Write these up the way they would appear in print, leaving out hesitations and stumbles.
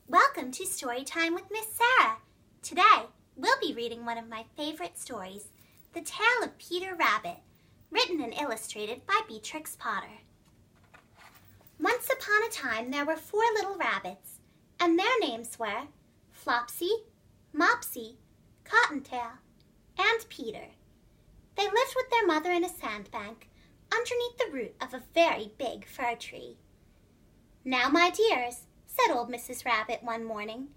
Welcome to Storytime with Miss Sarah. Today, we'll be reading one of my favorite stories, The Tale of Peter Rabbit, written and illustrated by Beatrix Potter. Once upon a time, there were 4 little rabbits, and their names were Flopsy, Mopsy, Cottontail, and Peter. They lived with their mother in a sandbank underneath the root of a very big fir tree. "Now, my dears," said old Mrs. Rabbit one morning,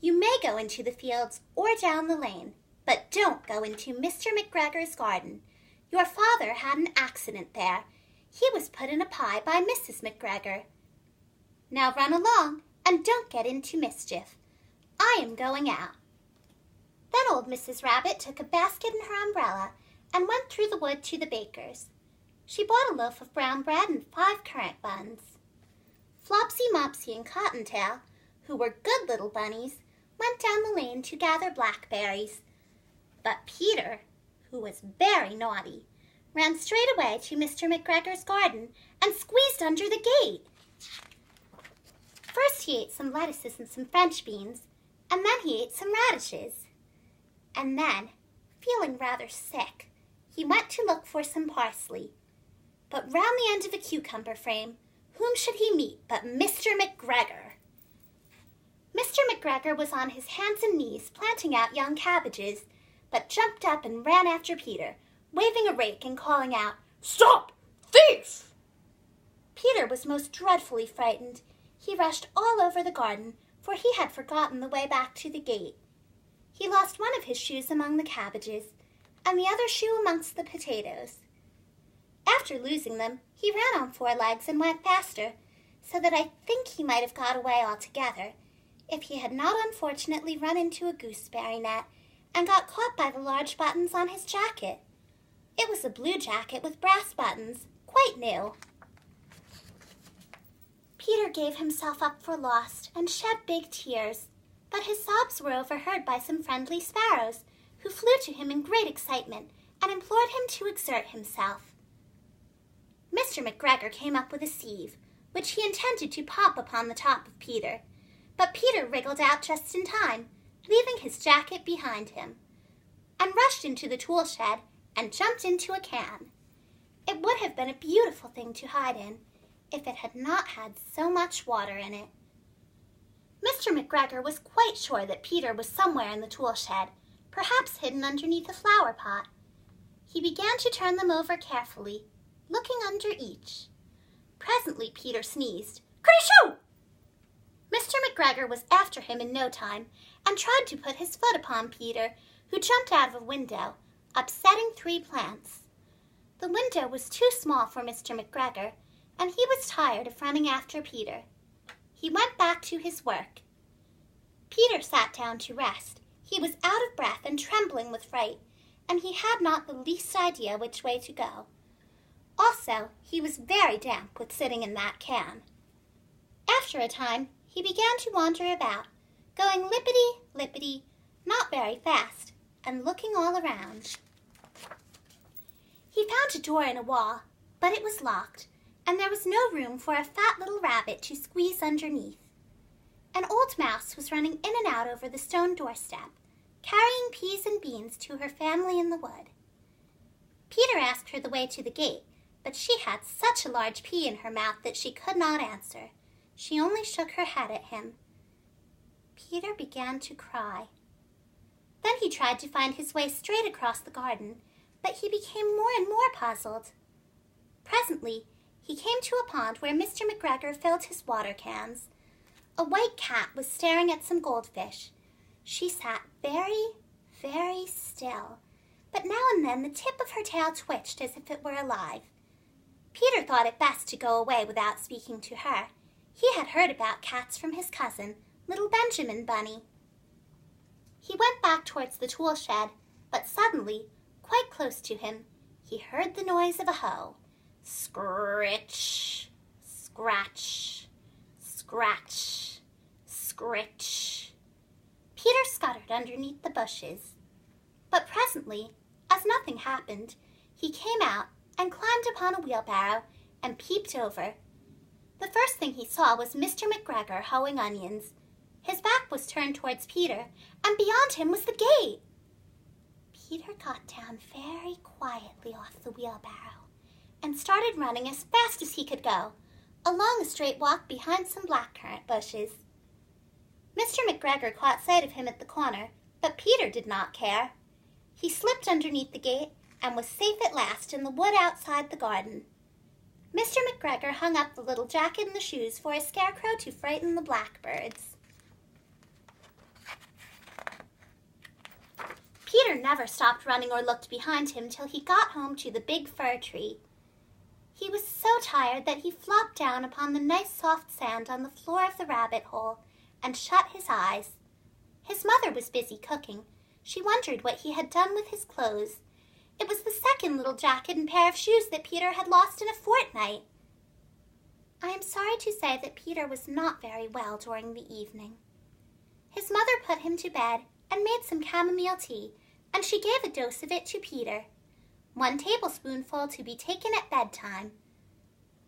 "you may go into the fields or down the lane, but don't go into Mr. McGregor's garden. Your father had an accident there. He was put in a pie by Mrs. McGregor. Now run along and don't get into mischief. I am going out." Then old Mrs. Rabbit took a basket and her umbrella and went through the wood to the baker's. She bought a loaf of brown bread and 5 currant buns. Flopsy, Mopsy, and Cottontail, who were good little bunnies, went down the lane to gather blackberries. But Peter, who was very naughty, ran straight away to Mr. McGregor's garden and squeezed under the gate. First he ate some lettuces and some French beans, and then he ate some radishes. And then, feeling rather sick, he went to look for some parsley. But round the end of a cucumber frame, whom should he meet but Mr. McGregor? Mr. McGregor was on his hands and knees planting out young cabbages, but jumped up and ran after Peter, waving a rake and calling out, "Stop, thief!" Peter was most dreadfully frightened. He rushed all over the garden, for he had forgotten the way back to the gate. He lost one of his shoes among the cabbages, and the other shoe amongst the potatoes. After losing them, he ran on 4 legs and went faster, so that I think he might have got away altogether, if he had not unfortunately run into a gooseberry net and got caught by the large buttons on his jacket. It was a blue jacket with brass buttons, quite new. Peter gave himself up for lost and shed big tears, but his sobs were overheard by some friendly sparrows, who flew to him in great excitement and implored him to exert himself. Mr. McGregor came up with a sieve, which he intended to pop upon the top of Peter, but Peter wriggled out just in time, leaving his jacket behind him, and rushed into the tool shed and jumped into a can. It would have been a beautiful thing to hide in, if it had not had so much water in it. Mr. McGregor was quite sure that Peter was somewhere in the tool shed, perhaps hidden underneath a flower pot. He began to turn them over carefully, looking under each. Presently Peter sneezed. "Kershoo!" Mr. McGregor was after him in no time, and tried to put his foot upon Peter, who jumped out of a window, upsetting 3 plants. The window was too small for Mr. McGregor, and he was tired of running after Peter. He went back to his work. Peter sat down to rest. He was out of breath and trembling with fright, and he had not the least idea which way to go. Also, he was very damp with sitting in that can. After a time, he began to wander about, going lippity-lippity, not very fast, and looking all around. He found a door in a wall, but it was locked, and there was no room for a fat little rabbit to squeeze underneath. An old mouse was running in and out over the stone doorstep, carrying peas and beans to her family in the wood. Peter asked her the way to the gate, but she had such a large pea in her mouth that she could not answer. She only shook her head at him. Peter began to cry. Then he tried to find his way straight across the garden, but he became more and more puzzled. Presently, he came to a pond where Mr. McGregor filled his water cans. A white cat was staring at some goldfish. She sat very, very still, but now and then the tip of her tail twitched as if it were alive. Peter thought it best to go away without speaking to her. He had heard about cats from his cousin, little Benjamin Bunny. He went back towards the tool shed, but suddenly, quite close to him, he heard the noise of a hoe. Scritch, scratch, scratch, scritch. Peter scuttered underneath the bushes. But presently, as nothing happened, he came out and climbed upon a wheelbarrow and peeped over. The first thing he saw was Mr. McGregor hoeing onions. back was turned towards Peter, and beyond him was the gate. Peter got down very quietly off the wheelbarrow and started running as fast as he could go, along a straight walk behind some blackcurrant bushes. Mr. McGregor caught sight of him at the corner, but Peter did not care. He slipped underneath the gate and was safe at last in the wood outside the garden. Mr. McGregor hung up the little jacket and the shoes for a scarecrow to frighten the blackbirds. Peter never stopped running or looked behind him till he got home to the big fir tree. He was so tired that he flopped down upon the nice soft sand on the floor of the rabbit hole and shut his eyes. His mother was busy cooking. She wondered what he had done with his clothes. It was the second little jacket and pair of shoes that Peter had lost in a fortnight. I am sorry to say that Peter was not very well during the evening. His mother put him to bed and made some chamomile tea, and she gave a dose of it to Peter, 1 tablespoonful to be taken at bedtime.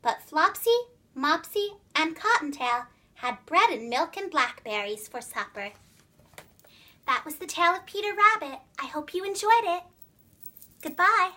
But Flopsy, Mopsy, and Cottontail had bread and milk and blackberries for supper. That was the tale of Peter Rabbit. I hope you enjoyed it. Goodbye.